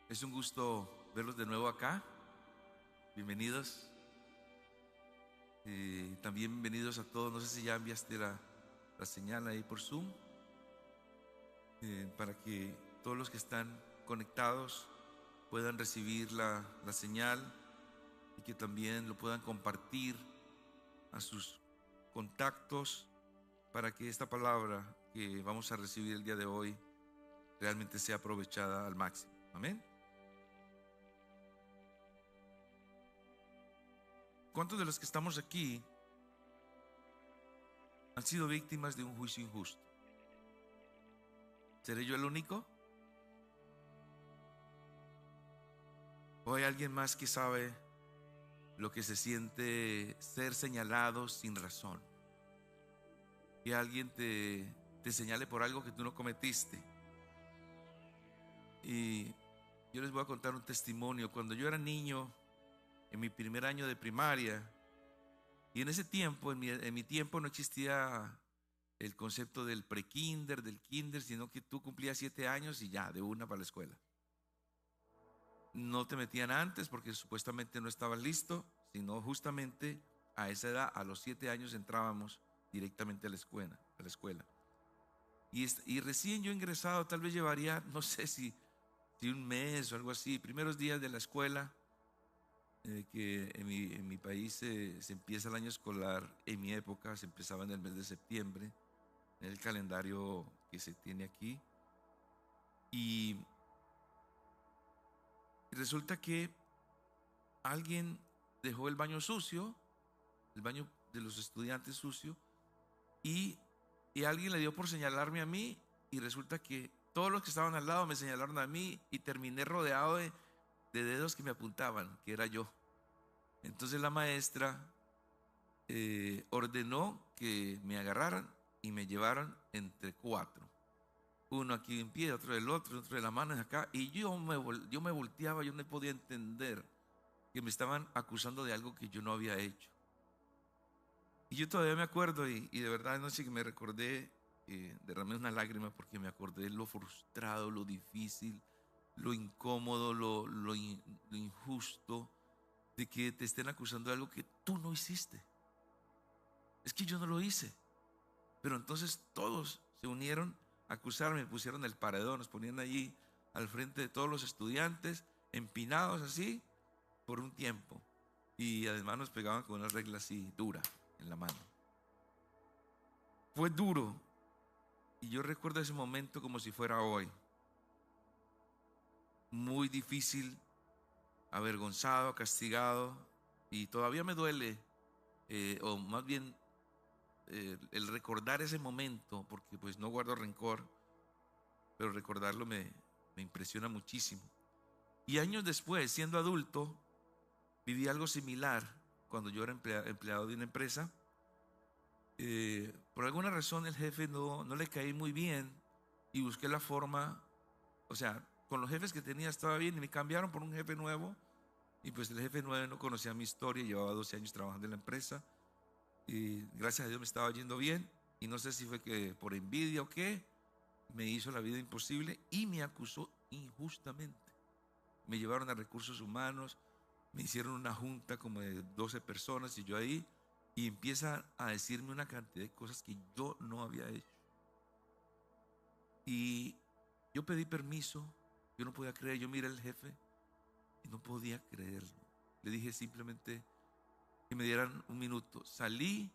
Es un gusto verlos de nuevo acá. Bienvenidos. También bienvenidos a todos. No sé si ya enviaste la señal ahí por Zoom, para que todos los que están conectados puedan recibir la señal y que también lo puedan compartir a sus contactos para que esta palabra que vamos a recibir el día de hoy realmente sea aprovechada al máximo. Amén. ¿Cuántos de los que estamos aquí han sido víctimas de un juicio injusto? ¿Seré yo el único? ¿O hay alguien más que sabe lo que se siente ser señalado sin razón? Que alguien te señale por algo que tú no cometiste. Y yo les voy a contar un testimonio. Cuando yo era niño, en mi primer año de primaria, y en ese tiempo, en mi tiempo no existía el concepto del pre-kinder, del kinder, sino que tú cumplías 7 años y ya, de una para la escuela. No te metían antes porque supuestamente no estabas listo, sino justamente a esa edad, a los 7 años, entrábamos directamente a la escuela. Y recién yo ingresado, tal vez llevaría, no sé si un mes o algo así, primeros días de la escuela, que en mi país se empieza el año escolar. En mi época se empezaba en el mes de septiembre, en el calendario que se tiene aquí. Y resulta que alguien dejó el baño sucio, el baño de los estudiantes sucio, y, y alguien le dio por señalarme a mí, y resulta que todos los que estaban al lado me señalaron a mí y terminé rodeado de dedos que me apuntaban, que era yo. Entonces la maestra ordenó que me agarraran y me llevaran entre 4. Uno aquí en pie, otro del otro de la mano de acá, y yo me volteaba, yo no podía entender que me estaban acusando de algo que yo no había hecho. Y yo todavía me acuerdo, y de verdad anoche que me recordé, derramé una lágrima porque me acordé de lo frustrado, lo difícil, lo incómodo, lo injusto de que te estén acusando de algo que tú no hiciste. Es que yo no lo hice. Pero entonces todos se unieron a acusarme, me pusieron el paredón, nos ponían allí al frente de todos los estudiantes, empinados así, por un tiempo. Y además nos pegaban con una regla así dura en la mano. Fue duro. Y yo recuerdo ese momento como si fuera hoy. Muy difícil, avergonzado, castigado. Y todavía me duele, o más bien el recordar ese momento, porque pues no guardo rencor, pero recordarlo me impresiona muchísimo. Y años después, siendo adulto, viví algo similar cuando yo era empleado de una empresa. Por alguna razón el jefe no le caí muy bien y busqué la forma, o sea, con los jefes que tenía estaba bien y me cambiaron por un jefe nuevo, y pues el jefe nuevo no conocía mi historia, llevaba 12 años trabajando en la empresa y gracias a Dios me estaba yendo bien, y no sé si fue que por envidia o qué, me hizo la vida imposible y me acusó injustamente. Me llevaron a recursos humanos, me hicieron una junta como de 12 personas y yo ahí, y empiezan a decirme una cantidad de cosas que yo no había hecho. Y yo pedí permiso, yo no podía creer, yo miré al jefe y no podía creerlo. Le dije simplemente que me dieran un minuto. Salí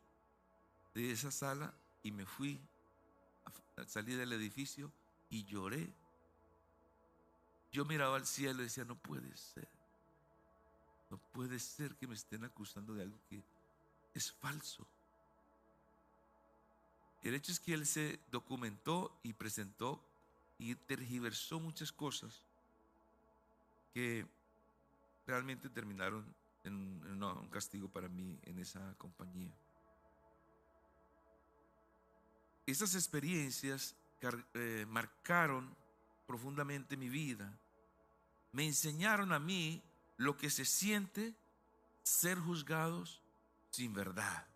de esa sala y me fui, salí del edificio y lloré. Yo miraba al cielo y decía, no puede ser. No puede ser que me estén acusando de algo que es falso. El hecho es que él se documentó y presentó y tergiversó muchas cosas que realmente terminaron en un castigo para mí en esa compañía. Esas experiencias marcaron profundamente mi vida. Me enseñaron a mí lo que se siente ser juzgados sin verdad.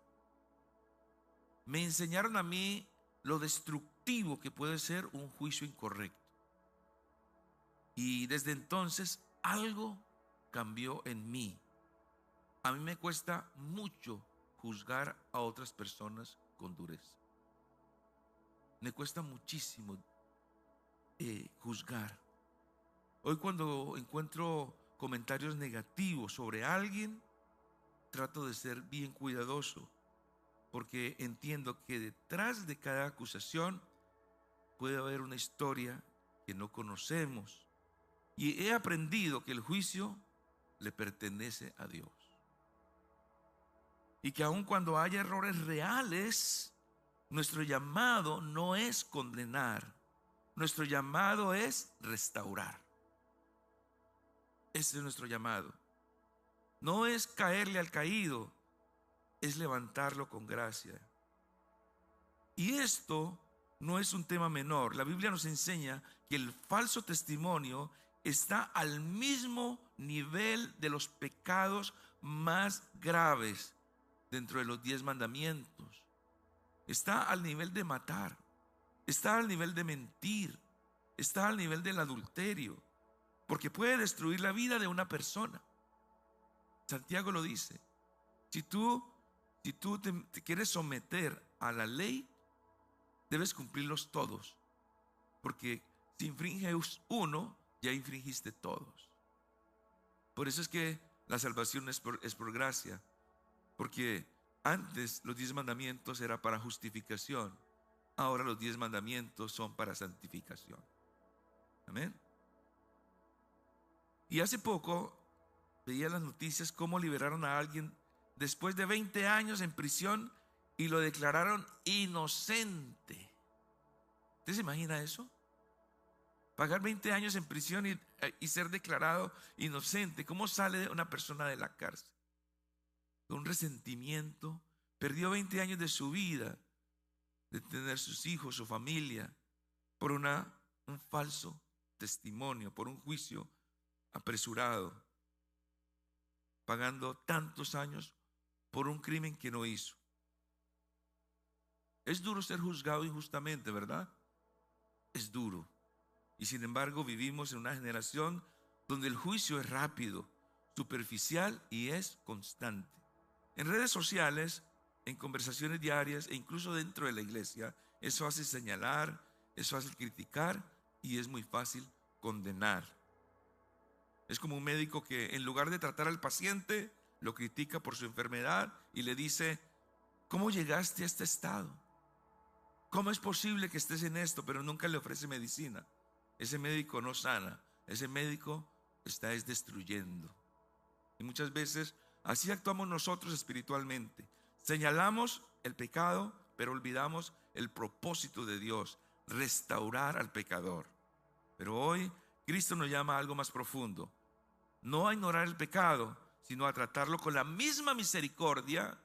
Me enseñaron a mí lo destructivo que puede ser un juicio incorrecto. Y desde entonces algo cambió en mí. A mí me cuesta mucho juzgar a otras personas con dureza. Me cuesta muchísimo juzgar. Hoy cuando encuentro comentarios negativos sobre alguien, trato de ser bien cuidadoso, porque entiendo que detrás de cada acusación puede haber una historia que no conocemos. Y he aprendido que el juicio le pertenece a Dios. Y que aun cuando haya errores reales, nuestro llamado no es condenar. Nuestro llamado es restaurar. Ese es nuestro llamado. No es caerle al caído, es levantarlo con gracia. Y esto no es un tema menor. La Biblia nos enseña que el falso testimonio está al mismo nivel de los pecados más graves dentro de los 10 mandamientos. Está al nivel de matar, está al nivel de mentir, está al nivel del adulterio, porque puede destruir la vida de una persona. Santiago lo dice. Si tú te quieres someter a la ley, debes cumplirlos todos, porque si infringes uno, ya infringiste todos. Por eso es que la salvación es por gracia, porque antes los 10 mandamientos era para justificación, ahora los 10 mandamientos son para santificación. Amén. Y hace poco veía las noticias cómo liberaron a alguien después de 20 años en prisión y lo declararon inocente. ¿Usted se imagina eso? Pagar 20 años en prisión y ser declarado inocente. ¿Cómo sale una persona de la cárcel? Con un resentimiento. Perdió 20 años de su vida, de tener sus hijos, su familia, por un falso testimonio, por un juicio apresurado, pagando tantos años por un crimen que no hizo. Es duro ser juzgado injustamente, ¿verdad? Es duro. Y sin embargo vivimos en una generación donde el juicio es rápido, superficial y es constante. En redes sociales, en conversaciones diarias e incluso dentro de la iglesia, es fácil señalar, es fácil criticar y es muy fácil condenar. Es como un médico que en lugar de tratar al paciente, lo critica por su enfermedad y le dice: ¿cómo llegaste a este estado? ¿Cómo es posible que estés en esto? Pero nunca le ofrece medicina. Ese médico no sana, ese médico está destruyendo. Y muchas veces así actuamos nosotros espiritualmente. Señalamos el pecado, pero olvidamos el propósito de Dios, restaurar al pecador. Pero hoy Cristo nos llama a algo más profundo. No a ignorar el pecado, sino a tratarlo con la misma misericordia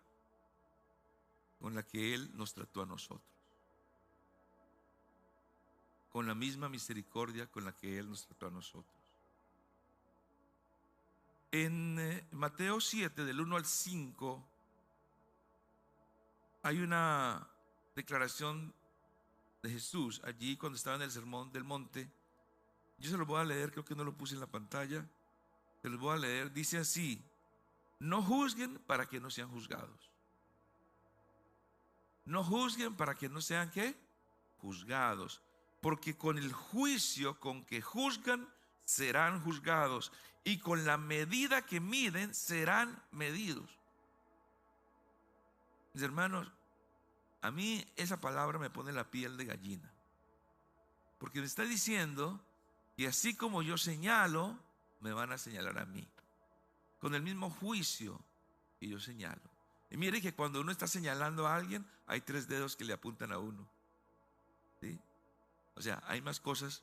con la que Él nos trató a nosotros. Con la misma misericordia con la que Él nos trató a nosotros. En Mateo 7, del 1 al 5, hay una declaración de Jesús allí cuando estaba en el Sermón del Monte. Yo se lo voy a leer, creo que no lo puse en la pantalla. Se los voy a leer. Dice así: no juzguen para que no sean juzgados. No juzguen para que no sean ¿qué? Juzgados. Porque con el juicio con que juzgan serán juzgados, y con la medida que miden serán medidos. Mis hermanos, a mí esa palabra me pone la piel de gallina, porque me está diciendo que así como yo señalo, me van a señalar a mí, con el mismo juicio que yo señalo. Y mire que cuando uno está señalando a alguien, hay 3 dedos que le apuntan a uno, ¿sí? O sea, hay más cosas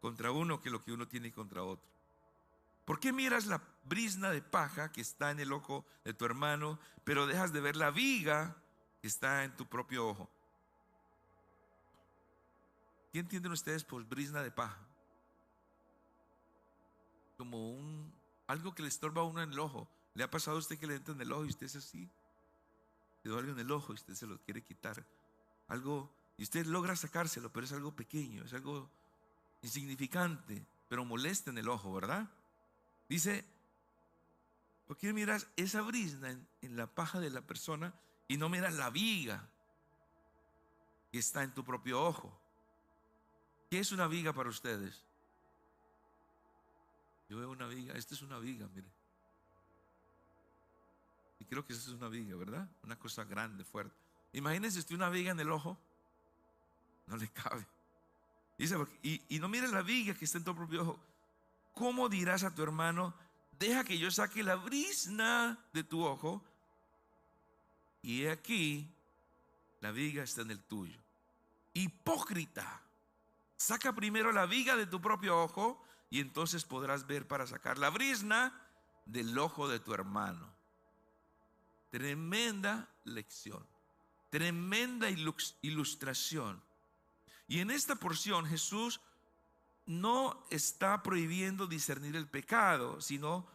contra uno que lo que uno tiene contra otro. ¿Por qué miras la brizna de paja que está en el ojo de tu hermano, pero dejas de ver la viga que está en tu propio ojo? ¿Qué entienden ustedes por brizna de paja? Como algo que le estorba a uno en el ojo. ¿Le ha pasado a usted que le entra en el ojo y usted es así? Le duele en el ojo y usted se lo quiere quitar. Algo, y usted logra sacárselo, pero es algo pequeño, es algo insignificante. pero molesta en el ojo, ¿verdad? Dice, ¿por qué miras esa brizna en la paja de la persona y no miras la viga que está en tu propio ojo? ¿Qué es una viga para ustedes? Yo veo una viga, esta es una viga, mire. Y creo que esa es una viga, ¿verdad? Una cosa grande, fuerte. Imagínense usted una viga en el ojo, no le cabe. Dice, y no mires la viga que está en tu propio ojo. ¿Cómo dirás a tu hermano, deja que yo saque la brizna de tu ojo? Y he aquí, la viga está en el tuyo. Hipócrita, saca primero la viga de tu propio ojo y entonces podrás ver para sacar la brizna del ojo de tu hermano. Tremenda lección, tremenda ilustración. Y en esta porción Jesús no está prohibiendo discernir el pecado, sino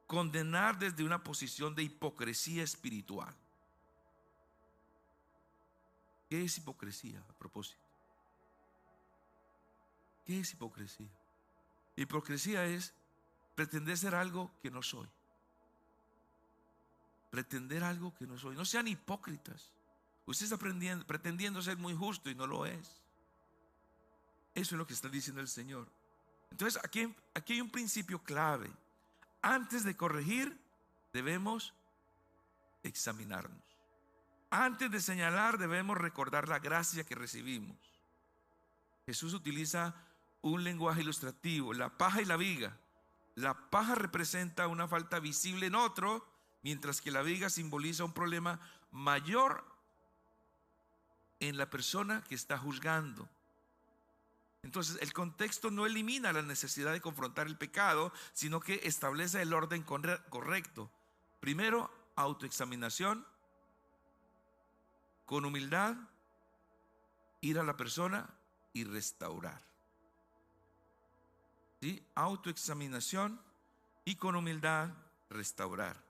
condenar desde una posición de hipocresía espiritual. ¿Qué es hipocresía a propósito? ¿Qué es hipocresía? Hipocresía es pretender ser algo que no soy. Pretender algo que no soy. No sean hipócritas. Usted está pretendiendo ser muy justo y no lo es. Eso es lo que está diciendo el Señor. Entonces aquí hay un principio clave. Antes de corregir, debemos examinarnos. Antes de señalar, debemos recordar la gracia que recibimos. Jesús utiliza un lenguaje ilustrativo, la paja y la viga. La paja representa una falta visible en otro, mientras que la viga simboliza un problema mayor en la persona que está juzgando. Entonces, el contexto no elimina la necesidad de confrontar el pecado, sino que establece el orden correcto. Primero, autoexaminación, con humildad, ir a la persona y restaurar. ¿Sí? Autoexaminación y con humildad restaurar.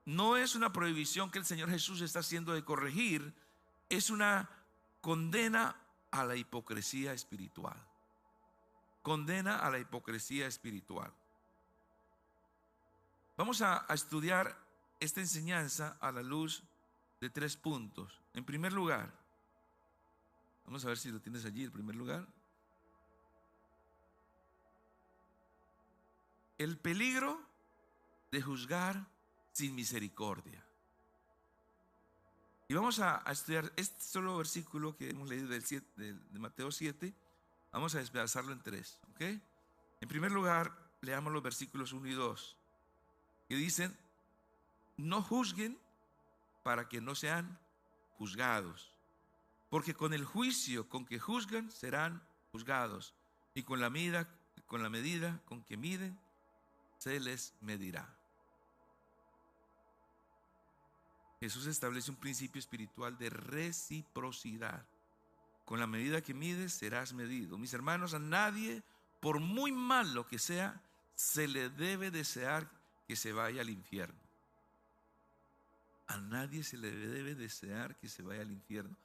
No es una prohibición que el Señor Jesús está haciendo de corregir, es una condena a la hipocresía espiritual. Condena a la hipocresía espiritual. Vamos a estudiar esta enseñanza a la luz de 3 puntos. En primer lugar, vamos a ver si lo tienes allí, en primer lugar. El peligro de juzgar sin misericordia. Y vamos a estudiar este solo versículo que hemos leído de Mateo 7. Vamos a despedazarlo en 3, ¿ok? En primer lugar, leamos los versículos 1 y 2, que dicen, no juzguen para que no sean juzgados, porque con el juicio con que juzgan serán juzgados, y con la medida con que miden se les medirá. Jesús establece un principio espiritual de reciprocidad. Con la medida que mides serás medido. Mis hermanos, a nadie, por muy malo que sea, se le debe desear que se vaya al infierno. A nadie se le debe desear que se vaya al infierno.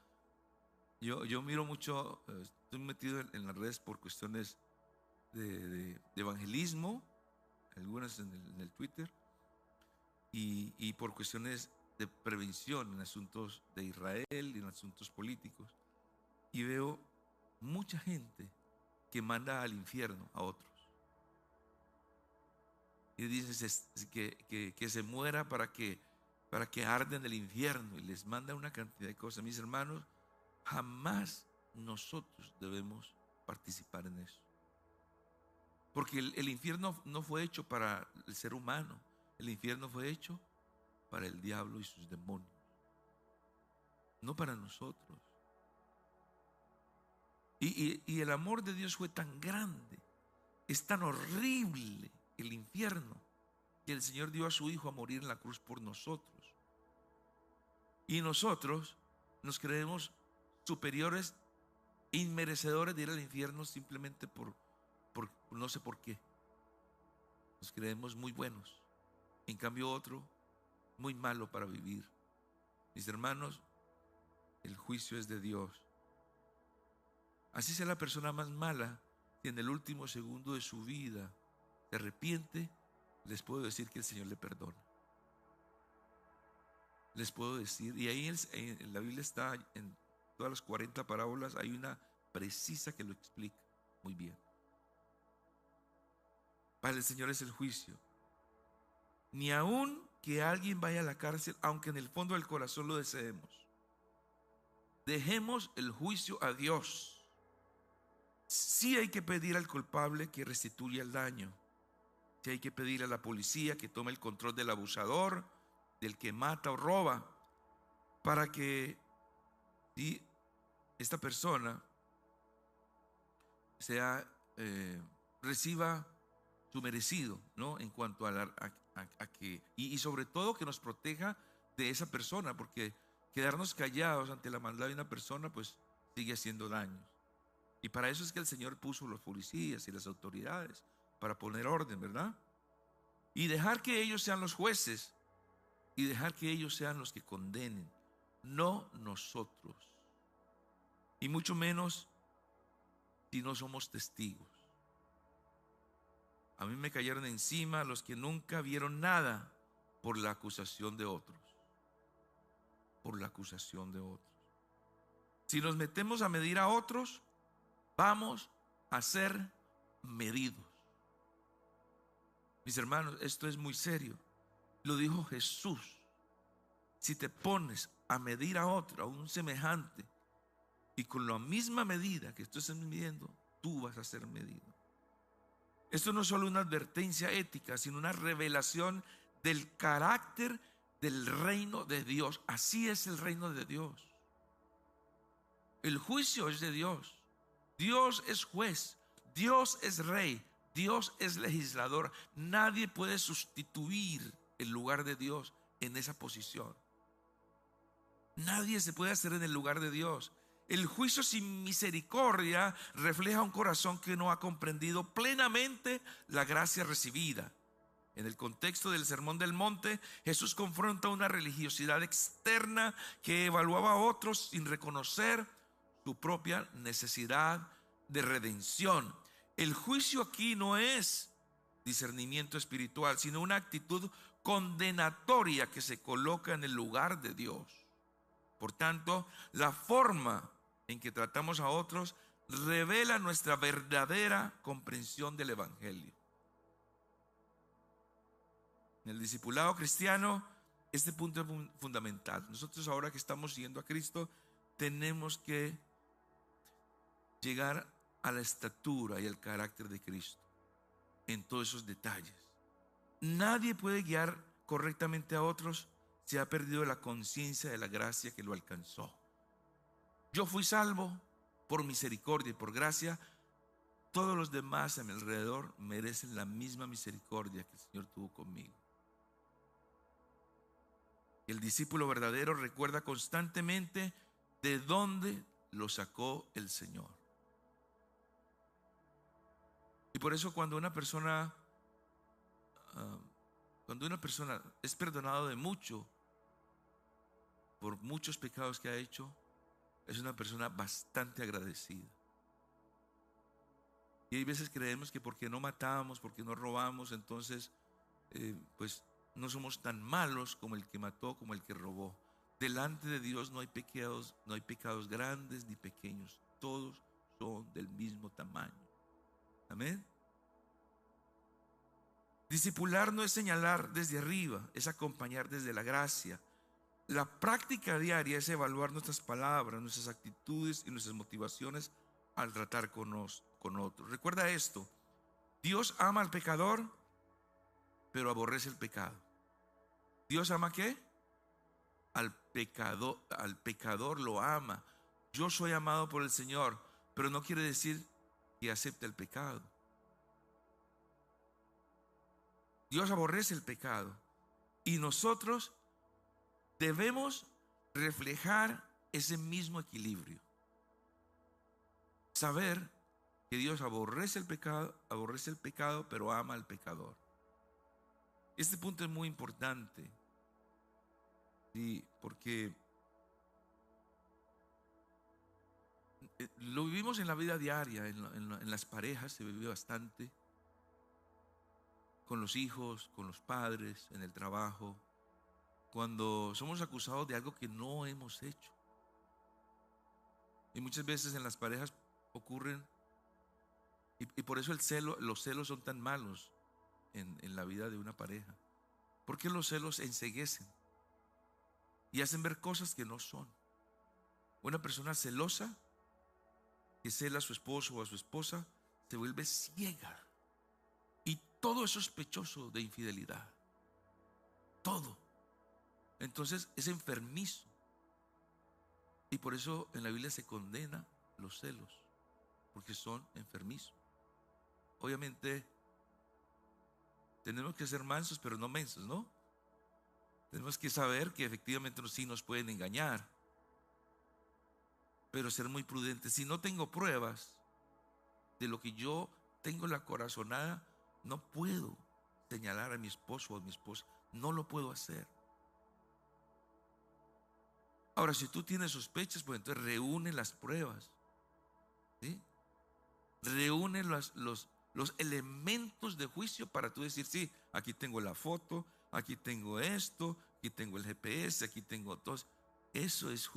Yo miro mucho, estoy metido en las redes por cuestiones de evangelismo, algunas en el Twitter, y por cuestiones de prevención en asuntos de Israel y en asuntos políticos. Y veo mucha gente que manda al infierno a otros. Y dicen que se muera para que arden en el infierno, y les manda una cantidad de cosas. Mis hermanos, jamás nosotros debemos participar en eso. Porque el infierno no fue hecho para el ser humano. El infierno fue hecho para el diablo y sus demonios, no para nosotros. Y el amor de Dios fue tan grande, es tan horrible el infierno, que el Señor dio a su Hijo a morir en la cruz por nosotros. Y nosotros nos creemos superiores, inmerecedores de ir al infierno simplemente por no sé por qué. Nos creemos muy buenos, en cambio otro muy malo para vivir. Mis hermanos, el juicio es de Dios. Así sea la persona más mala, si en el último segundo de su vida se arrepiente, les puedo decir que el Señor le perdona. Les puedo decir, y ahí en la Biblia está, en todas las 40 parábolas, hay una precisa que lo explica muy bien. Para el Señor es el juicio. Ni aun que alguien vaya a la cárcel, aunque en el fondo del corazón lo deseemos. Dejemos el juicio a Dios. Sí hay que pedir al culpable que restituya el daño. Sí hay que pedir a la policía que tome el control del abusador, del que mata o roba, para que si esta persona reciba su merecido, ¿no? En cuanto a que, y sobre todo que nos proteja de esa persona, porque quedarnos callados ante la maldad de una persona, pues sigue haciendo daños. Y para eso es que el Señor puso los policías y las autoridades, para poner orden, ¿verdad? Y dejar que ellos sean los jueces, y dejar que ellos sean los que condenen, no nosotros. Y mucho menos si no somos testigos. A mí me cayeron encima los que nunca vieron nada por la acusación de otros. Por la acusación de otros. Si nos metemos a medir a otros, vamos a ser medidos. Mis hermanos, esto es muy serio. Lo dijo Jesús. Si te pones a medir a otro, a un semejante, y con la misma medida que tú estás midiendo, tú vas a ser medido. Esto no es solo una advertencia ética, sino una revelación del carácter del reino de Dios. Así es el reino de Dios. El juicio es de Dios. Dios es juez. Dios es rey. Dios es legislador. Nadie puede sustituir el lugar de Dios en esa posición. Nadie se puede hacer en el lugar de Dios. El juicio sin misericordia refleja un corazón que no ha comprendido plenamente la gracia recibida. En el contexto del Sermón del Monte, Jesús confronta una religiosidad externa que evaluaba a otros sin reconocer su propia necesidad de redención. El juicio aquí no es discernimiento espiritual, sino una actitud condenatoria que se coloca en el lugar de Dios. Por tanto, la forma en que tratamos a otros revela nuestra verdadera comprensión del Evangelio. En el discipulado cristiano, este punto es fundamental. Nosotros, ahora que estamos siguiendo a Cristo, tenemos que llegar a la estatura y al carácter de Cristo en todos esos detalles. Nadie puede guiar correctamente a otros si ha perdido la conciencia de la gracia que lo alcanzó. Yo fui salvo por misericordia y por gracia. Todos los demás a mi alrededor merecen la misma misericordia que el Señor tuvo conmigo. El discípulo verdadero recuerda constantemente de dónde lo sacó el Señor. Y por eso cuando una persona es perdonado de mucho, por muchos pecados que ha hecho, es una persona bastante agradecida. Y hay veces creemos que porque no matamos, porque no robamos, entonces pues no somos tan malos como el que mató, como el que robó. Delante de Dios no hay pecados grandes ni pequeños. Todos son del mismo tamaño. Amén. Discipular no es señalar desde arriba, es acompañar desde la gracia. La práctica diaria es evaluar nuestras palabras, nuestras actitudes y nuestras motivaciones al tratar con otros. Recuerda esto: Dios ama al pecador, pero aborrece el pecado. ¿Dios ama qué? Al pecador lo ama. Yo soy amado por el Señor, pero no quiere decir que acepte el pecado. Dios aborrece el pecado y nosotros debemos reflejar ese mismo equilibrio. Saber que Dios aborrece el pecado, pero ama al pecador. Este punto es muy importante, ¿sí? Porque Lo vivimos en la vida diaria, en las parejas se vive bastante, con los hijos, con los padres, en el trabajo, cuando somos acusados de algo que no hemos hecho. Y muchas veces en las parejas ocurren, y por eso los celos son tan malos en la vida de una pareja, porque los celos enceguecen y hacen ver cosas que no son. Una persona celosa que cela a su esposo o a su esposa se vuelve ciega, y todo es sospechoso de infidelidad, todo. Entonces es enfermizo, y por eso en la Biblia se condena los celos, porque son enfermizos. Obviamente tenemos que ser mansos, pero no mensos, ¿no? Tenemos que saber que efectivamente sí nos pueden engañar, pero ser muy prudentes. Si no tengo pruebas de lo que yo tengo en la corazonada, no puedo señalar a mi esposo o a mi esposa. No lo puedo hacer. Ahora, si tú tienes sospechas, pues entonces reúne las pruebas, ¿sí? Reúne los elementos de juicio para tú decir, sí, aquí tengo la foto, aquí tengo esto, aquí tengo el GPS, aquí tengo todo. Eso es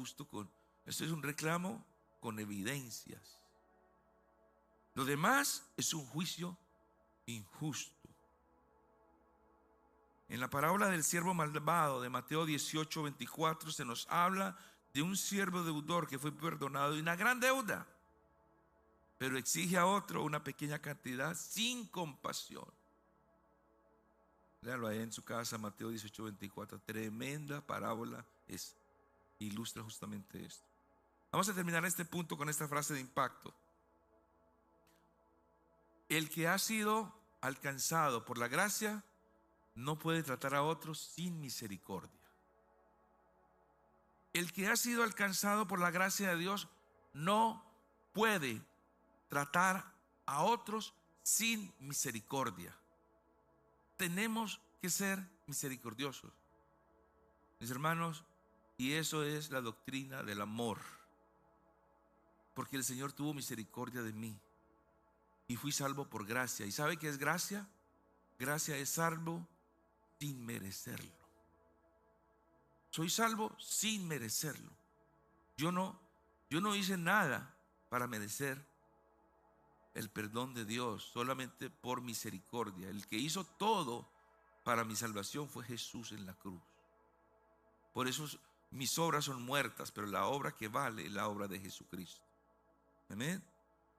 eso es un reclamo con evidencias. Lo demás es un juicio injusto. En la parábola del siervo malvado de Mateo 18:24 se nos habla de un siervo deudor que fue perdonado de una gran deuda, pero exige a otro una pequeña cantidad sin compasión. Léalo ahí en su casa, Mateo 18:24. Tremenda parábola, ilustra justamente esto. Vamos a terminar este punto con esta frase de impacto. El que ha sido alcanzado por la gracia no puede tratar a otros sin misericordia. El que ha sido alcanzado por la gracia de Dios no puede tratar a otros sin misericordia. Tenemos que ser misericordiosos, mis hermanos, y eso es la doctrina del amor, porque el Señor tuvo misericordia de mí y fui salvo por gracia. ¿Y sabe qué es gracia? Gracia es salvo sin merecerlo. Soy salvo sin merecerlo. Yo no hice nada para merecer el perdón de Dios, solamente por misericordia. El que hizo todo para mi salvación fue Jesús en la cruz. Por eso mis obras son muertas, pero la obra que vale es la obra de Jesucristo. Amén.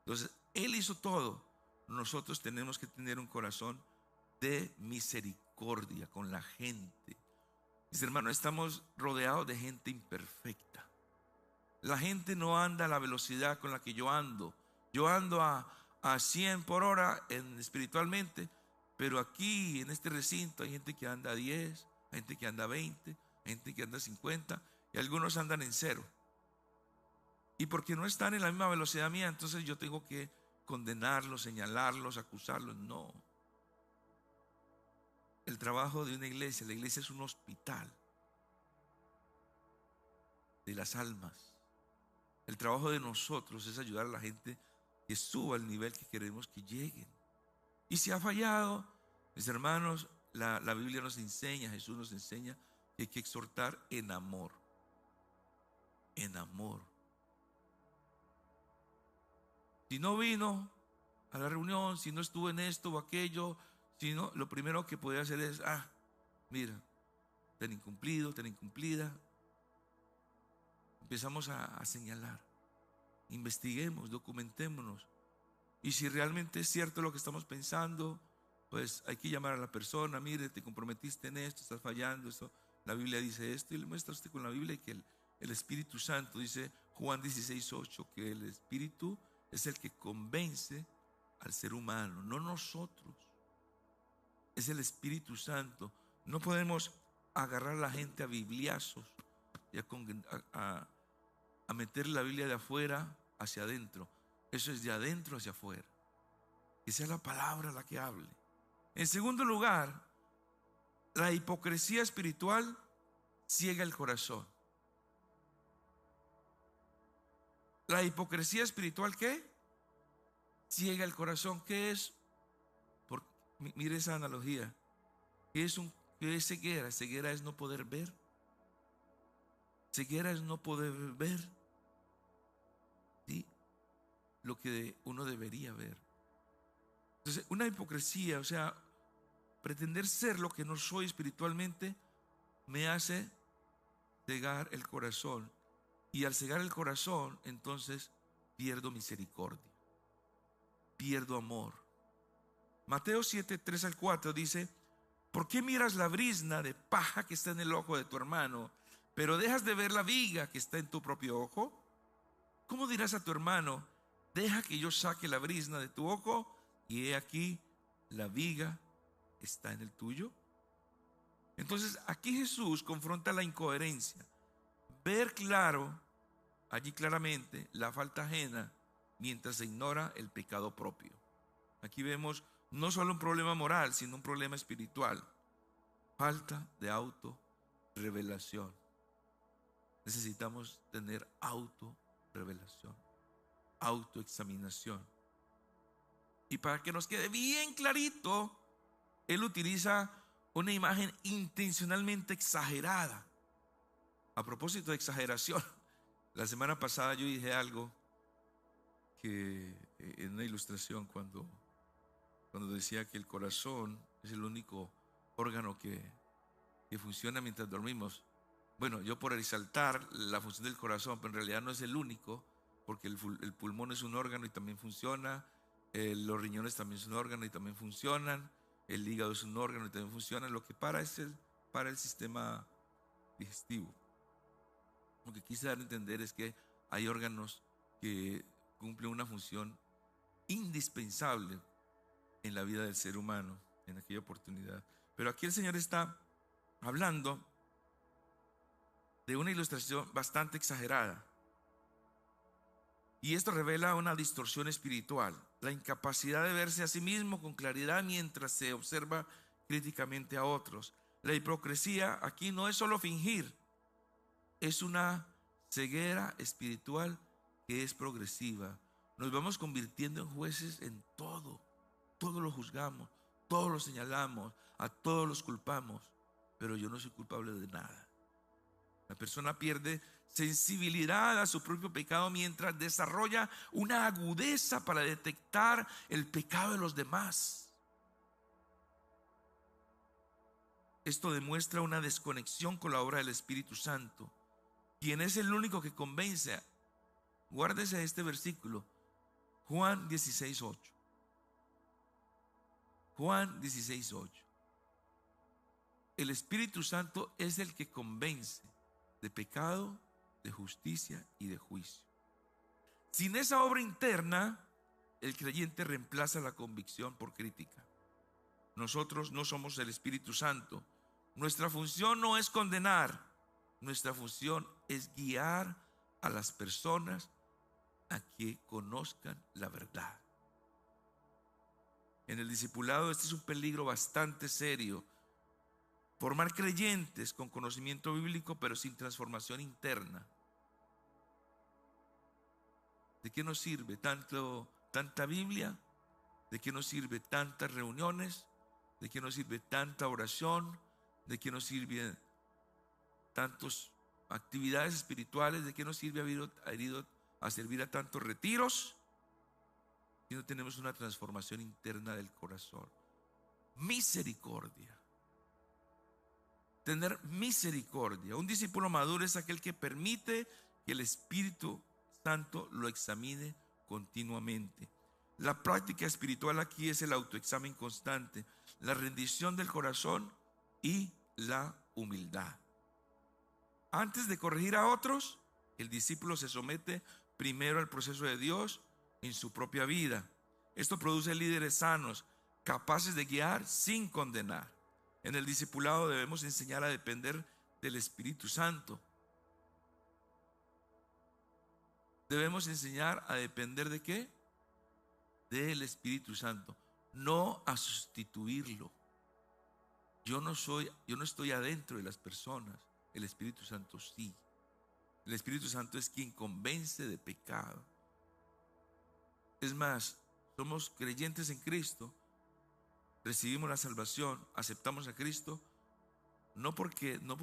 Entonces, Él hizo todo. Nosotros tenemos que tener un corazón de misericordia con la gente. Mis hermanos, estamos rodeados de gente imperfecta. La gente no anda a la velocidad con la que yo ando. Yo ando a 100 por hora espiritualmente, pero aquí en este recinto hay gente que anda a 10, hay gente que anda a 20, hay gente que anda a 50 y algunos andan en 0. Y porque no están en la misma velocidad mía, entonces yo tengo que condenarlos, señalarlos, acusarlos. No. El trabajo de una iglesia, la iglesia es un hospital de las almas. El trabajo de nosotros es ayudar a la gente que suba al nivel que queremos que lleguen. Y si ha fallado, mis hermanos, la Biblia nos enseña, Jesús nos enseña que hay que exhortar en amor. En amor. Si no vino a la reunión, si no estuvo en esto o aquello, si no, lo primero que puede hacer es, mira, tan incumplido, tan incumplida. Empezamos a señalar. Investiguemos, documentémonos. Y si realmente es cierto lo que estamos pensando, pues hay que llamar a la persona. Mire, te comprometiste en esto, estás fallando, esto. La Biblia dice esto, y le muestra a usted con la Biblia que el Espíritu Santo, dice Juan 16:8, que el Espíritu es el que convence al ser humano, no nosotros. Es el Espíritu Santo. No podemos agarrar a la gente a bibliazos y a meter la Biblia de afuera hacia adentro. Eso es de adentro hacia afuera. Que sea la palabra la que hable. En segundo lugar, la hipocresía espiritual ciega el corazón. La hipocresía espiritual, ¿qué? Ciega el corazón. ¿Qué es? Mire esa analogía. ¿Qué es ceguera? Ceguera es no poder ver. Ceguera es no poder ver, ¿sí?, lo que uno debería ver. Entonces, una hipocresía, o sea, pretender ser lo que no soy espiritualmente, me hace cegar el corazón. Y al cegar el corazón, entonces pierdo misericordia, pierdo amor. Mateo 7, 3 al 4 dice: ¿por qué miras la brizna de paja que está en el ojo de tu hermano, pero dejas de ver la viga que está en tu propio ojo? ¿Cómo dirás a tu hermano: deja que yo saque la brizna de tu ojo, y he aquí la viga está en el tuyo? Entonces aquí Jesús confronta la incoherencia. Ver claro, allí claramente, la falta ajena, mientras se ignora el pecado propio. Aquí vemos no solo un problema moral, sino un problema espiritual. Falta de autorrevelación. Necesitamos tener autorrevelación, autoexaminación. Y para que nos quede bien clarito, él utiliza una imagen intencionalmente exagerada. A propósito de exageración, la semana pasada yo dije algo que en una ilustración cuando decía que el corazón es el único órgano que funciona mientras dormimos. Bueno, yo por resaltar la función del corazón, pero en realidad no es el único, porque el pulmón es un órgano y también funciona, los riñones también son un órgano y también funcionan, el hígado es un órgano y también funciona. Lo que para es para el sistema digestivo. Lo que quise dar a entender es que hay órganos que cumplen una función indispensable en la vida del ser humano en aquella oportunidad. Pero aquí el Señor está hablando de una ilustración bastante exagerada. Y esto revela una distorsión espiritual, la incapacidad de verse a sí mismo con claridad mientras se observa críticamente a otros. La hipocresía aquí no es solo fingir, es una ceguera espiritual que es progresiva. Nos vamos convirtiendo en jueces en todo. Todo lo juzgamos, todo lo señalamos, a todos los culpamos, pero yo no soy culpable de nada. La persona pierde sensibilidad a su propio pecado mientras desarrolla una agudeza para detectar el pecado de los demás. Esto demuestra una desconexión con la obra del Espíritu Santo, quien es el único que convence. Guárdese este versículo, Juan 16:8. Juan 16:8. El Espíritu Santo es el que convence de pecado, de justicia y de juicio. Sin esa obra interna, el creyente reemplaza la convicción por crítica. Nosotros no somos el Espíritu Santo. Nuestra función no es condenar. Nuestra función es guiar a las personas a que conozcan la verdad. En el discipulado este es un peligro bastante serio. Formar creyentes con conocimiento bíblico pero sin transformación interna. ¿De qué nos sirve tanta Biblia? ¿De qué nos sirve tantas reuniones? ¿De qué nos sirve tanta oración? ¿De qué nos sirve tantas actividades espirituales? ¿De qué nos sirve haber ido a servir a tantos retiros si no tenemos una transformación interna del corazón? Misericordia. Tener misericordia. Un discípulo maduro es aquel que permite que el Espíritu Santo lo examine continuamente. La práctica espiritual aquí es el autoexamen constante, la rendición del corazón y la humildad. Antes de corregir a otros, el discípulo se somete primero al proceso de Dios en su propia vida. Esto produce líderes sanos, capaces de guiar sin condenar. En el discipulado debemos enseñar a depender del Espíritu Santo. Debemos enseñar a depender ¿de qué? Del Espíritu Santo, no a sustituirlo. Yo no estoy adentro de las personas, el Espíritu Santo sí. El Espíritu Santo es quien convence de pecado. Es más, somos creyentes en Cristo, recibimos la salvación, aceptamos a Cristo, no por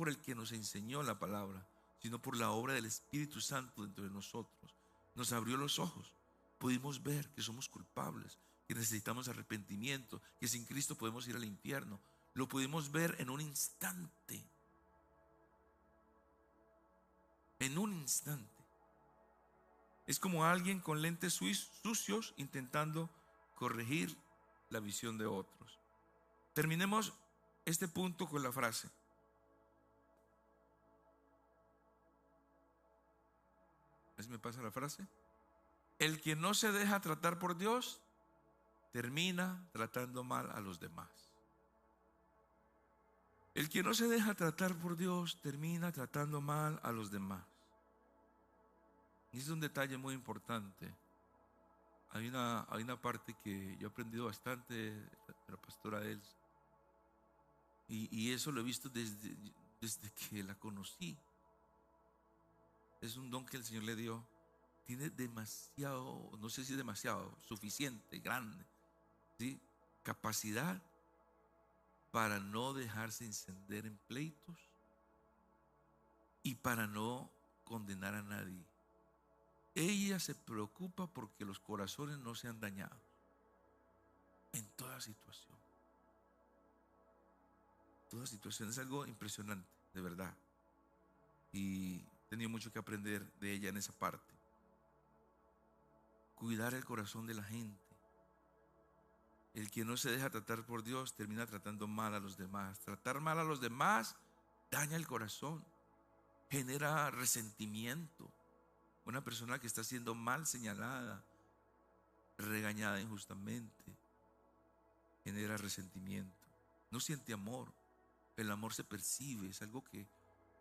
el que nos enseñó la palabra, sino por la obra del Espíritu Santo dentro de nosotros. Nos abrió los ojos, pudimos ver que somos culpables, que necesitamos arrepentimiento, que sin Cristo podemos ir al infierno. Lo pudimos ver en un instante. En un instante. Es como alguien con lentes sucios intentando corregir la visión de otros. Terminemos este punto con la frase: ¿ves? Me pasa la frase. El que no se deja tratar por Dios termina tratando mal a los demás. El que no se deja tratar por Dios termina tratando mal a los demás. Y es un detalle muy importante. Hay una parte que yo he aprendido bastante de la pastora Elsa. Y eso lo he visto desde que la conocí. Es un don que el Señor le dio. Tiene demasiado, no sé si es demasiado, suficiente, grande, ¿sí? Capacidad para no dejarse encender en pleitos y para no condenar a nadie. Ella se preocupa porque los corazones no sean dañados en toda situación. Toda situación es algo impresionante, de verdad. Y he tenido mucho que aprender de ella en esa parte. Cuidar el corazón de la gente. El que no se deja tratar por Dios termina tratando mal a los demás. Tratar mal a los demás daña el corazón, genera resentimiento. Una persona que está siendo mal señalada, regañada injustamente, genera resentimiento. No siente amor. El amor se percibe, es algo que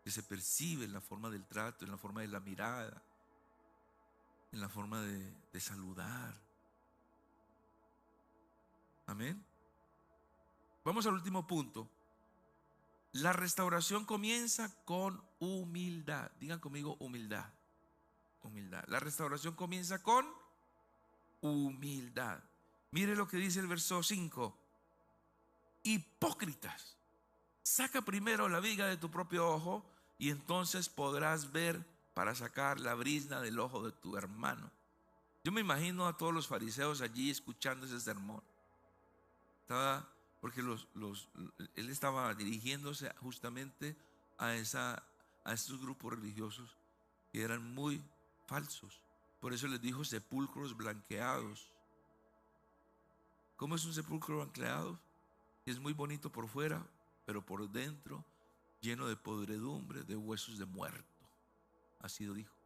se percibe en la forma del trato, en la forma de la mirada, en la forma de saludar. Amén. Vamos al último punto. La restauración comienza con humildad. Digan conmigo humildad. Humildad. La restauración comienza con humildad. Mire lo que dice el verso 5. Hipócritas, saca primero la viga de tu propio ojo y entonces podrás ver para sacar la brizna del ojo de tu hermano. Yo me imagino a todos los fariseos allí escuchando ese sermón. Porque él estaba dirigiéndose justamente a esos grupos religiosos que eran muy falsos. Por eso les dijo sepulcros blanqueados. ¿Cómo es un sepulcro blanqueado? Es muy bonito por fuera, pero por dentro lleno de podredumbre, de huesos de muerto. Así lo dijo.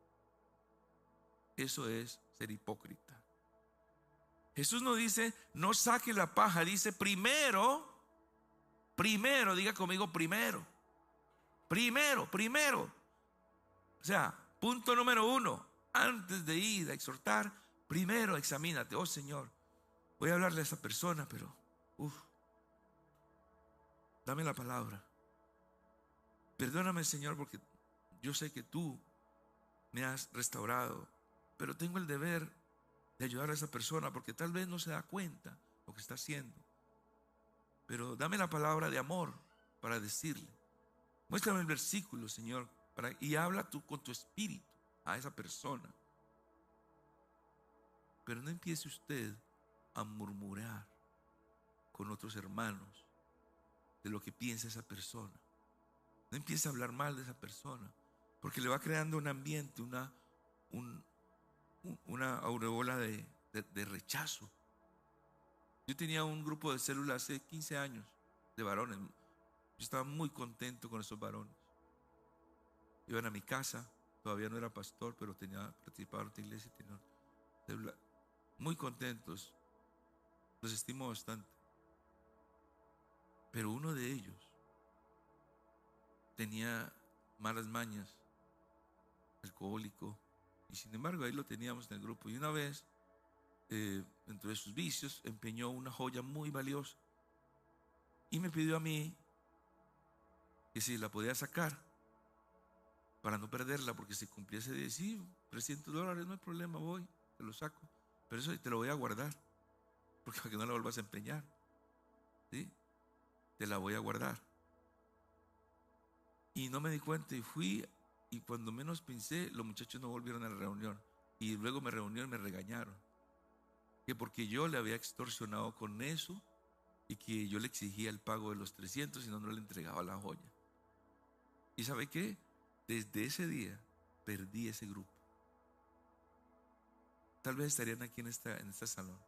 Eso es ser hipócrita. Jesús no dice no saque la paja, dice primero, diga conmigo primero. O sea, punto número 1, antes de ir a exhortar, primero examínate. Oh Señor, voy a hablarle a esa persona, pero dame la palabra. Perdóname, Señor, porque yo sé que tú me has restaurado, pero tengo el deber de ayudar a esa persona porque tal vez no se da cuenta lo que está haciendo. Pero dame la palabra de amor para decirle. Muéstrame el versículo, Señor, y habla tú con tu espíritu a esa persona. Pero no empiece usted a murmurar con otros hermanos de lo que piensa esa persona. No empiece a hablar mal de esa persona, porque le va creando un ambiente, una aureola de rechazo. Yo tenía un grupo de células hace 15 años de varones. Yo estaba muy contento con esos varones. Iban a mi casa, todavía no era pastor, pero participaba en otra iglesia, muy contentos. Los estimo bastante. Pero uno de ellos tenía malas mañas, alcohólico, y sin embargo ahí lo teníamos en el grupo. Y una vez, dentro de sus vicios, empeñó una joya muy valiosa y me pidió a mí que si la podía sacar. para no perderla, porque si cumpliese de sí, $300, no hay problema, voy, te lo saco. Pero eso te lo voy a guardar, porque para que no la vuelvas a empeñar, ¿sí? Te la voy a guardar. Y no me di cuenta y fui, y cuando menos pensé, los muchachos no volvieron a la reunión. Y luego me reunieron y me regañaron. Que porque yo le había extorsionado con eso y que yo le exigía el pago de los 300 y no le entregaba la joya. ¿Y sabe qué? Desde ese día perdí ese grupo. Tal vez estarían aquí en este salón.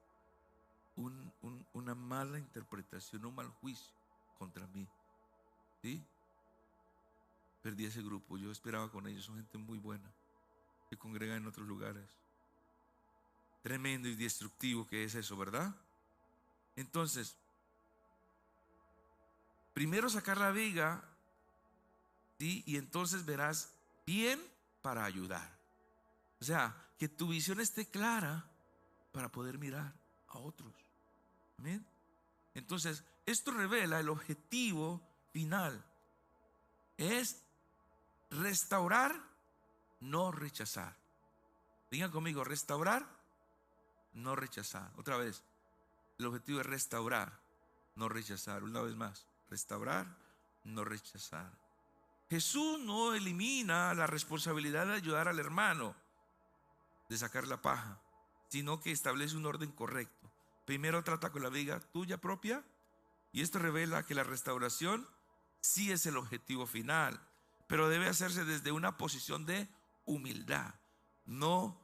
Una mala interpretación, un mal juicio contra mí. ¿Sí? Perdí ese grupo. Yo esperaba con ellos, son gente muy buena, que congregan en otros lugares. Tremendo y destructivo que es eso, ¿verdad? Entonces, primero sacar la viga, ¿sí? Y entonces verás bien para ayudar. O sea, que tu visión esté clara para poder mirar a otros. ¿Amén? Entonces, esto revela el objetivo final. Es restaurar, no rechazar. Digan conmigo, restaurar, no rechazar. Otra vez, el objetivo es restaurar, no rechazar. Una vez más, restaurar, no rechazar. Jesús no elimina la responsabilidad de ayudar al hermano, de sacar la paja, sino que establece un orden correcto. Primero trata con la viga tuya propia, y esto revela que la restauración sí es el objetivo final, pero debe hacerse desde una posición de humildad. No,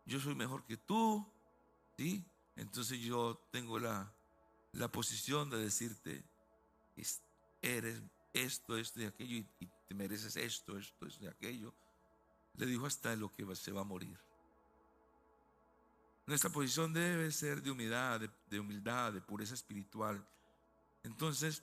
yo soy mejor que tú, ¿sí? Entonces yo tengo la posición de decirte, eres esto y aquello, y te mereces esto y aquello. Le dijo hasta lo que se va a morir. Nuestra posición debe ser de humildad, de pureza espiritual. Entonces,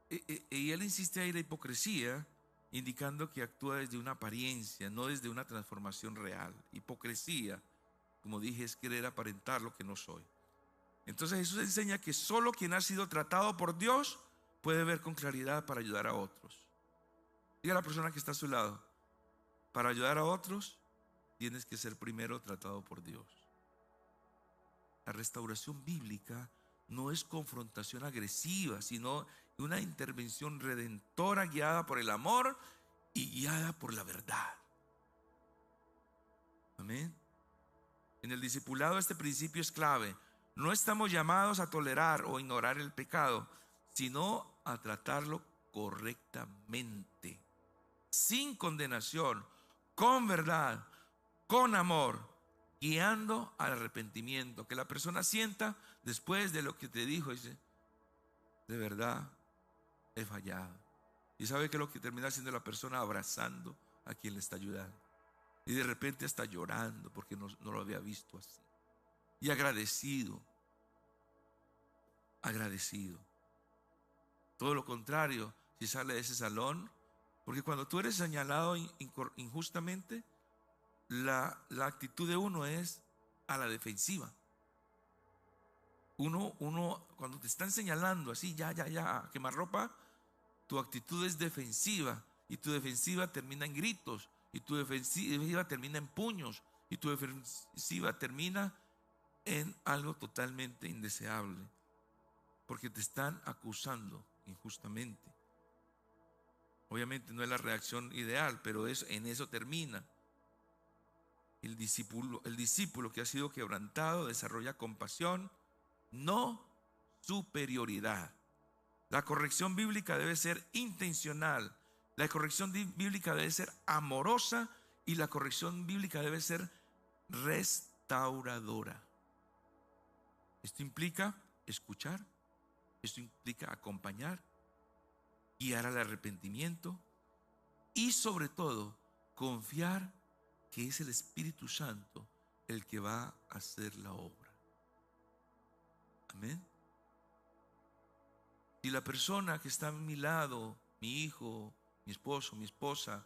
y él insiste ahí en la hipocresía, indicando que actúa desde una apariencia, no desde una transformación real. Hipocresía, como dije, es querer aparentar lo que no soy. Entonces Jesús enseña que solo quien ha sido tratado por Dios puede ver con claridad para ayudar a otros. Diga a la persona que está a su lado, para ayudar a otros tienes que ser primero tratado por Dios. La restauración bíblica no es confrontación agresiva, sino una intervención redentora guiada por el amor y guiada por la verdad. Amén. En el discipulado este principio es clave. No estamos llamados a tolerar o ignorar el pecado, sino a tratarlo correctamente, sin condenación, con verdad, con amor, guiando al arrepentimiento. Que la persona sienta después de lo que te dijo, dice, de verdad he fallado. Y sabe que lo que termina haciendo la persona, abrazando a quien le está ayudando. Y de repente está llorando porque no lo había visto así. Y agradecido. Todo lo contrario, si sale de ese salón, porque cuando tú eres señalado injustamente, la actitud de uno es a la defensiva. Uno cuando te están señalando así, ya, a quemarropa, tu actitud es defensiva, y tu defensiva termina en gritos, y tu defensiva termina en puños, y tu defensiva termina en algo totalmente indeseable, porque te están acusando injustamente. Obviamente no es la reacción ideal, pero en eso termina. El discípulo que ha sido quebrantado desarrolla compasión, no superioridad. La corrección bíblica debe ser intencional. La corrección bíblica debe ser amorosa, y la corrección bíblica debe ser restauradora. Esto implica escuchar, esto implica acompañar, guiar al arrepentimiento y sobre todo confiar que es el Espíritu Santo el que va a hacer la obra. Amén. Si la persona que está a mi lado, mi hijo, mi esposo, mi esposa,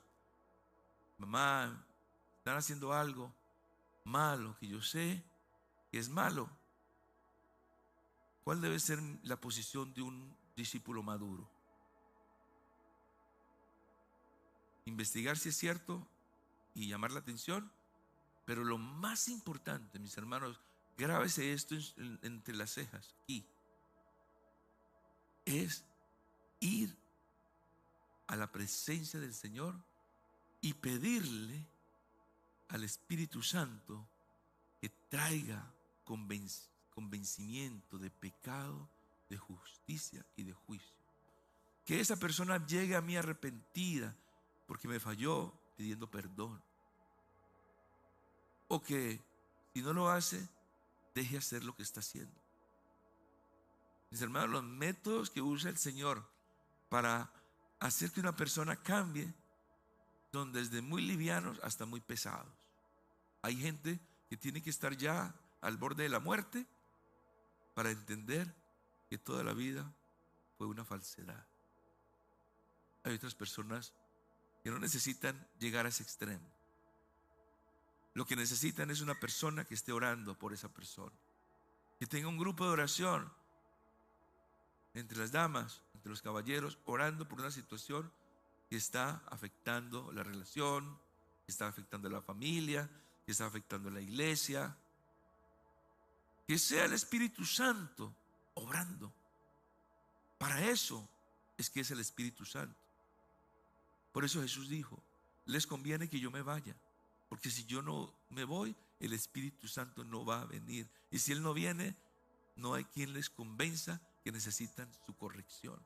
mamá, están haciendo algo malo que yo sé que es malo, ¿cuál debe ser la posición de un discípulo maduro? investigar si es cierto y llamar la atención. Pero lo más importante, mis hermanos, grábese esto entre las cejas, aquí, es ir a la presencia del Señor y pedirle al Espíritu Santo que traiga convencimiento de pecado, de justicia y de juicio. Que esa persona llegue a mí arrepentida porque me falló, pidiendo perdón. O que si no lo hace, deje hacer lo que está haciendo. Mis hermanos, los métodos que usa el Señor para hacer que una persona cambie son desde muy livianos hasta muy pesados. Hay gente que tiene que estar ya al borde de la muerte para entender que toda la vida fue una falsedad. Hay otras personas que no necesitan llegar a ese extremo. Lo que necesitan es una persona que esté orando por esa persona, que tenga un grupo de oración entre las damas, entre los caballeros, orando por una situación que está afectando la relación, que está afectando a la familia, que está afectando a la iglesia. Que sea el Espíritu Santo obrando. Para eso es que es el Espíritu Santo. Por eso Jesús dijo: les conviene que yo me vaya, porque si yo no me voy, el Espíritu Santo no va a venir. Y si Él no viene, no hay quien les convenza que necesitan su corrección.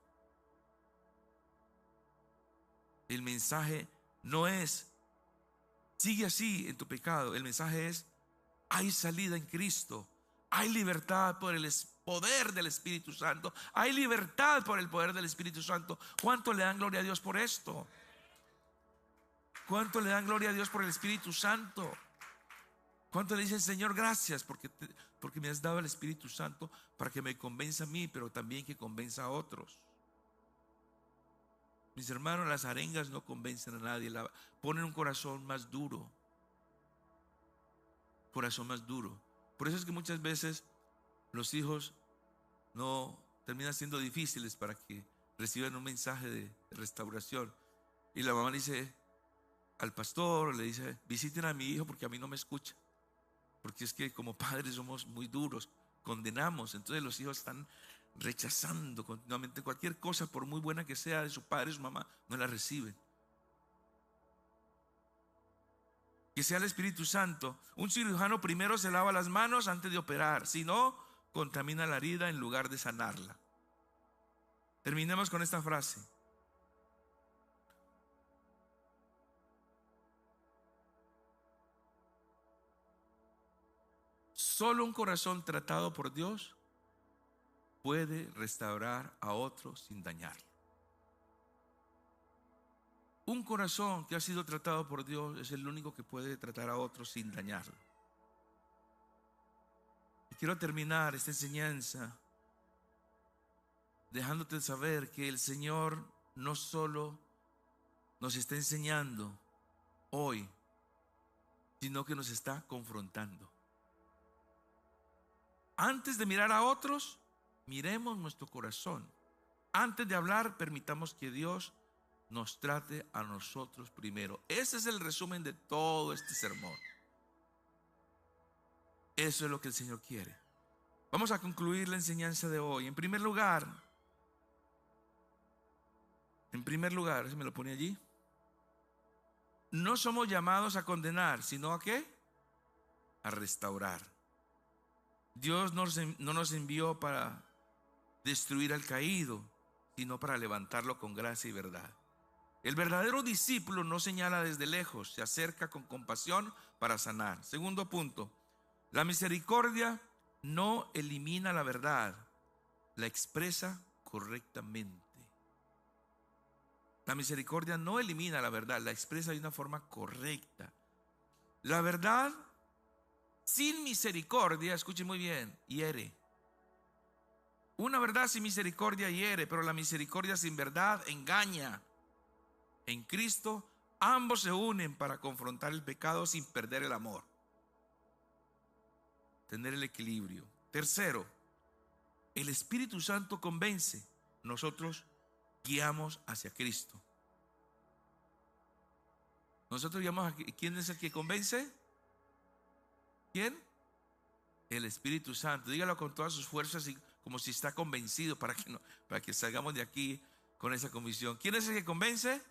El mensaje no es sigue así en tu pecado. El mensaje es: hay salida en Cristo, hay libertad por el poder del Espíritu Santo, hay libertad por el poder del Espíritu Santo. ¿Cuánto le dan gloria a Dios por esto? ¿Cuánto le dan gloria a Dios por el Espíritu Santo? ¿Cuánto le dicen: Señor, gracias porque me has dado el Espíritu Santo para que me convenza a mí, pero también que convenza a otros? Mis hermanos, las arengas no convencen a nadie, ponen un corazón más duro. Corazón más duro. Por eso es que muchas veces los hijos no terminan siendo difíciles para que reciban un mensaje de restauración. Y la mamá le dice al pastor, le dice: visiten a mi hijo porque a mí no me escucha. Porque es que como padres somos muy duros, condenamos. Entonces los hijos están rechazando continuamente cualquier cosa, por muy buena que sea, de su padre, su mamá, no la reciben. Que sea el Espíritu Santo. Un cirujano primero se lava las manos antes de operar, si no, contamina la herida en lugar de sanarla. Terminemos con esta frase: solo un corazón tratado por Dios puede restaurar a otro sin dañarlo. Un corazón que ha sido tratado por Dios es el único que puede tratar a otro sin dañarlo. Y quiero terminar esta enseñanza dejándote saber que el Señor no solo nos está enseñando hoy, sino que nos está confrontando. Antes de mirar a otros, miremos nuestro corazón. Antes de hablar, permitamos que Dios nos trate a nosotros primero. Ese es el resumen de todo este sermón. Eso es lo que el Señor quiere. Vamos a concluir la enseñanza de hoy. En primer lugar, ¿se me lo pone allí? No somos llamados a condenar, sino ¿a qué? A restaurar. Dios no nos envió para destruir al caído, sino para levantarlo con gracia y verdad. El verdadero discípulo no señala desde lejos, se acerca con compasión para sanar. Segundo punto: la misericordia no elimina la verdad, la expresa correctamente. La misericordia no elimina la verdad, la expresa de una forma correcta. La verdad sin misericordia, escuchen muy bien, hiere. Una verdad sin misericordia hiere, pero la misericordia sin verdad engaña. En Cristo ambos se unen para confrontar el pecado sin perder el amor. Tener el equilibrio. Tercero, el Espíritu Santo convence, nosotros guiamos hacia Cristo. Nosotros llamamos a ¿quién es el que convence? ¿Quién? El Espíritu Santo. Dígalo con todas sus fuerzas y como si está convencido para que salgamos de aquí con esa convicción. ¿Quién es el que convence?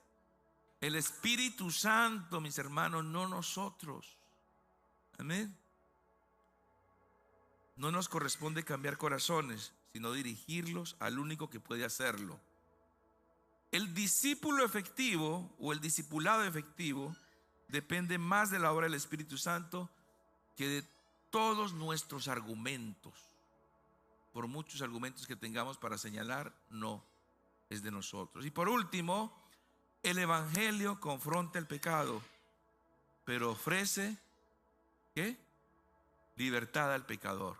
El Espíritu Santo, mis hermanos, no nosotros. Amén. No nos corresponde cambiar corazones, sino dirigirlos al único que puede hacerlo. El discípulo efectivo o el discipulado efectivo depende más de la obra del Espíritu Santo que de todos nuestros argumentos. Por muchos argumentos que tengamos para señalar, no es de nosotros. Y por último, el Evangelio confronta el pecado, pero ofrece ¿qué? Libertad al pecador.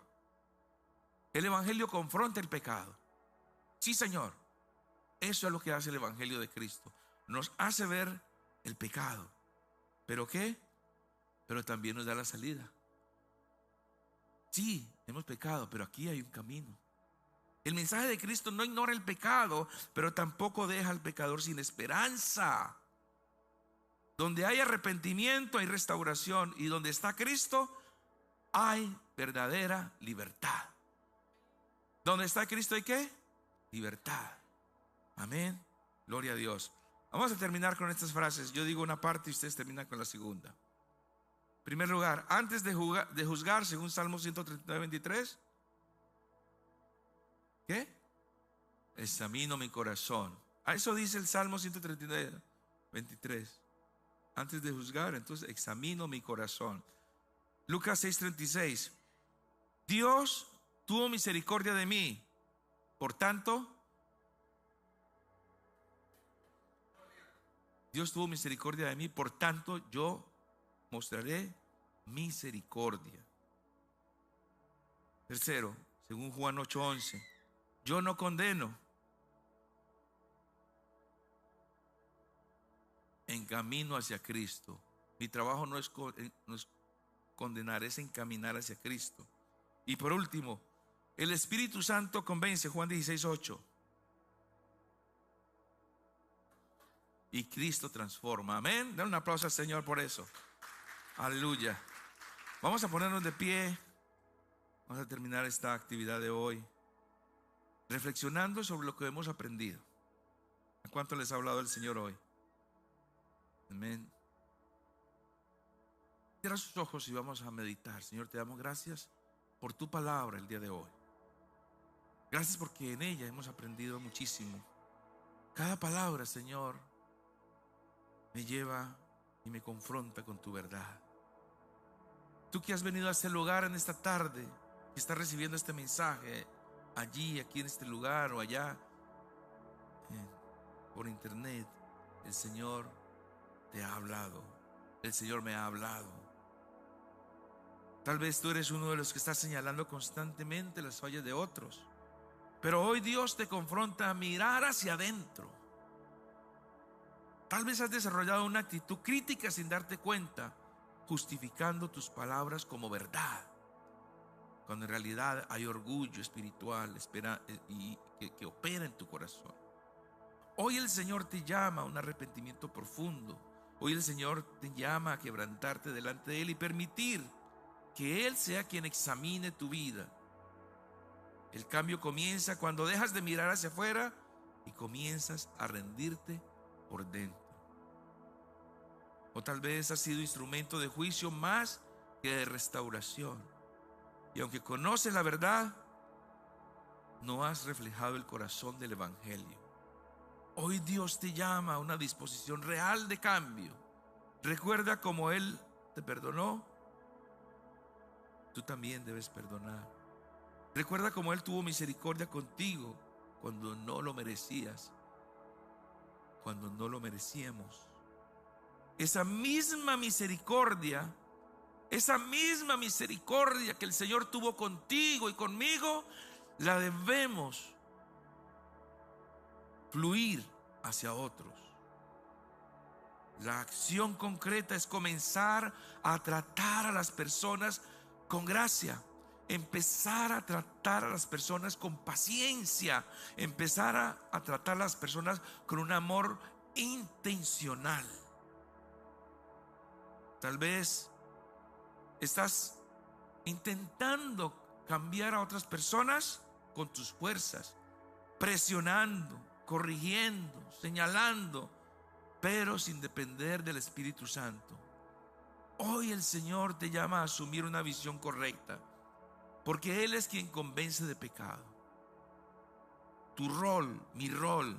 El Evangelio confronta el pecado. Sí, Señor. Eso es lo que hace el Evangelio de Cristo. Nos hace ver el pecado. ¿Pero qué? Pero también nos da la salida. Sí, hemos pecado, pero aquí hay un camino. El mensaje de Cristo no ignora el pecado, pero tampoco deja al pecador sin esperanza. Donde hay arrepentimiento hay restauración, y donde está Cristo hay verdadera libertad. ¿Dónde está Cristo hay qué? Libertad. Amén. Gloria a Dios. Vamos a terminar con estas frases. Yo digo una parte y ustedes terminan con la segunda. En primer lugar, antes de juzgar, según Salmo 139, 23, ¿qué? Examino mi corazón. A eso dice el Salmo 139, 23. Antes de juzgar, entonces examino mi corazón. Lucas 6:36. Dios tuvo misericordia de mí. Por tanto, Dios tuvo misericordia de mí. Por tanto, yo mostraré misericordia. Tercero, según Juan 8:11. Yo no condeno. Encamino hacia Cristo. Mi trabajo no es condenar, es encaminar hacia Cristo. Y por último, el Espíritu Santo convence, Juan 16:8. Y Cristo transforma. Amén. Dale un aplauso al Señor por eso. Aleluya. Vamos a ponernos de pie. Vamos a terminar esta actividad de hoy reflexionando sobre lo que hemos aprendido. ¿A cuánto les ha hablado el Señor hoy? Amén. Cierra sus ojos y vamos a meditar. Señor, te damos gracias por tu palabra el día de hoy. Gracias porque en ella hemos aprendido muchísimo. Cada palabra, Señor, me lleva y me confronta con tu verdad. Tú que has venido a este lugar en esta tarde, que estás recibiendo este mensaje allí, aquí en este lugar o allá por internet, el Señor te ha hablado. El Señor me ha hablado. Tal vez tú eres uno de los que está señalando constantemente las fallas de otros, pero hoy Dios te confronta a mirar hacia adentro. Tal vez has desarrollado una actitud crítica sin darte cuenta, justificando tus palabras como verdad, cuando en realidad hay orgullo espiritual y que opera en tu corazón. Hoy el Señor te llama a un arrepentimiento profundo. Hoy el Señor te llama a quebrantarte delante de Él y permitir que Él sea quien examine tu vida. El cambio comienza cuando dejas de mirar hacia afuera y comienzas a rendirte por dentro. O tal vez has sido instrumento de juicio más que de restauración. Y aunque conoces la verdad, no has reflejado el corazón del Evangelio. Hoy Dios te llama a una disposición real de cambio. Recuerda cómo Él te perdonó, tú también debes perdonar. Recuerda cómo Él tuvo misericordia contigo cuando no lo merecías, cuando no lo merecíamos. Esa misma misericordia que el Señor tuvo contigo y conmigo, la debemos fluir hacia otros. La acción concreta es comenzar a tratar a las personas con gracia, empezar a tratar a las personas con paciencia, empezar a tratar a las personas con un amor intencional. Tal vez estás intentando cambiar a otras personas con tus fuerzas, presionando, corrigiendo, señalando, pero sin depender del Espíritu Santo. Hoy el Señor te llama a asumir una visión correcta, porque Él es quien convence de pecado. Tu rol, mi rol,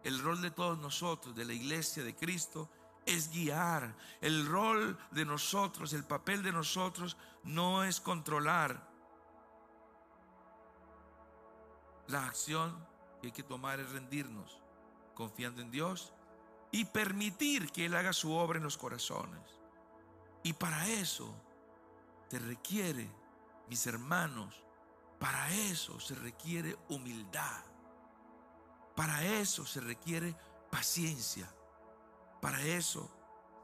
el rol de todos nosotros, de la iglesia de Cristo, es guiar. El rol de nosotros, el papel de nosotros no es controlar. La acción que hay que tomar es rendirnos, confiando en Dios y permitir que Él haga su obra en los corazones. Y para eso se requiere, mis hermanos, para eso se requiere humildad. Para eso se requiere paciencia. Para eso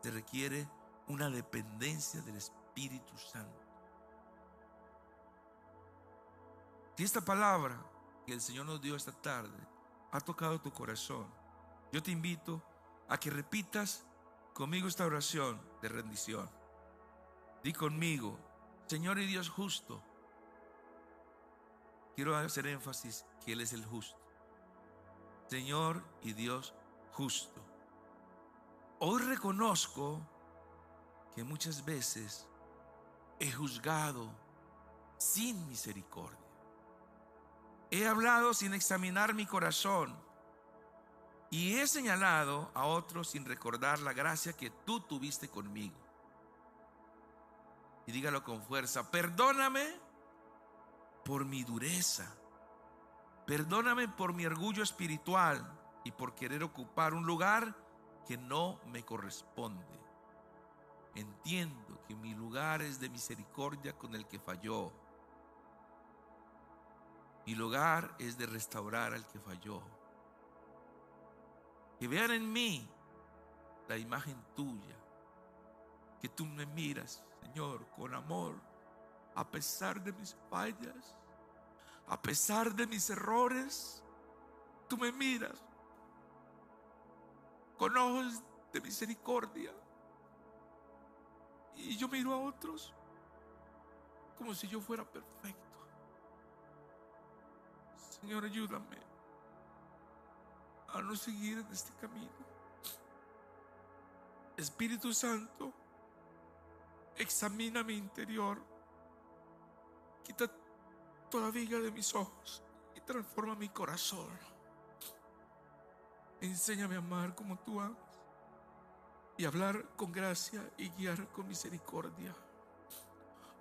se requiere una dependencia del Espíritu Santo. Si esta palabra que el Señor nos dio esta tarde ha tocado tu corazón, yo te invito a que repitas conmigo esta oración de rendición. Di conmigo: Señor y Dios justo. Quiero hacer énfasis que Él es el justo. Señor y Dios justo. Hoy reconozco que muchas veces he juzgado sin misericordia. He hablado sin examinar mi corazón y he señalado a otros sin recordar la gracia que tú tuviste conmigo. Y dígalo con fuerza: perdóname por mi dureza. Perdóname por mi orgullo espiritual y por querer ocupar un lugar que no me corresponde. Entiendo que mi lugar es de misericordia con el que falló. Mi lugar es de restaurar al que falló. Que vean en mí la imagen tuya. Que tú me miras, Señor, con amor, a pesar de mis fallas, a pesar de mis errores. Tú me miras con ojos de misericordia. Y yo miro a otros como si yo fuera perfecto. Señor, ayúdame a no seguir en este camino. Espíritu Santo, examina mi interior. Quita toda viga de mis ojos y transforma mi corazón. Enséñame a amar como tú amas y hablar con gracia y guiar con misericordia.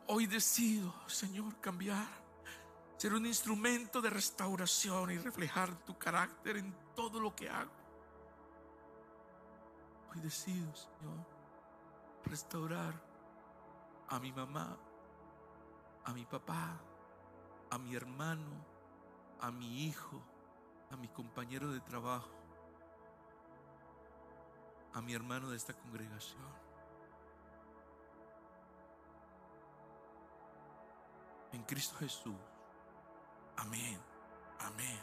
Hoy decido, Señor, cambiar, ser un instrumento de restauración y reflejar tu carácter en todo lo que hago. Hoy decido, Señor, restaurar a mi mamá, a mi papá, a mi hermano, a mi hijo, a mi compañero de trabajo, a mi hermano de esta congregación. En Cristo Jesús. Amén. Amén.